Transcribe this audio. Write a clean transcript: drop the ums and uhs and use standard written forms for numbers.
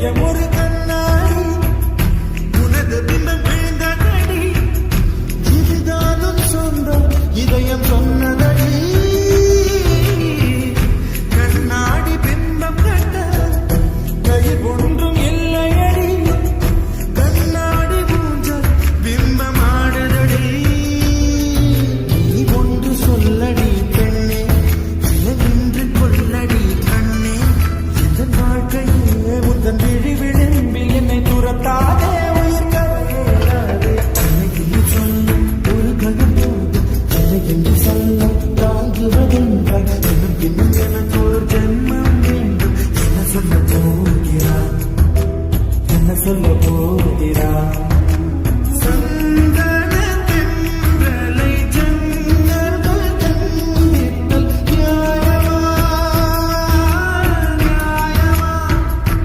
இதயம் ஒரு கண்ணாடி உனது பிம்பம் விழுந்ததடி இதுதானும் சொந்தம் இதயம் சொன்னதடி கண்ணாடி பிம்பம் கண்ட கயிர் ஒன்றும் இல்லையடி கண்ணாடி ஊஞ்சல் பிம்பம் ஆடுதடி நீ ஒன்று சொல்லடி பெண்ணே நின்று கொள்ளடி கண்ணே இந்த வாழ்க்கையே உந்தன் விழி விளிம்பில் என்னை துரத்தாதே உயிர் கரையேறாதே என்னை சொல்லும் ஒரு கணம் போது என்னை என்று சொல்ல தாங்குவதென்றால் இன்னும் எனக்கு ஒரு ஜென்மம் வேண்டும் என்ன சொல்ல போகிறார்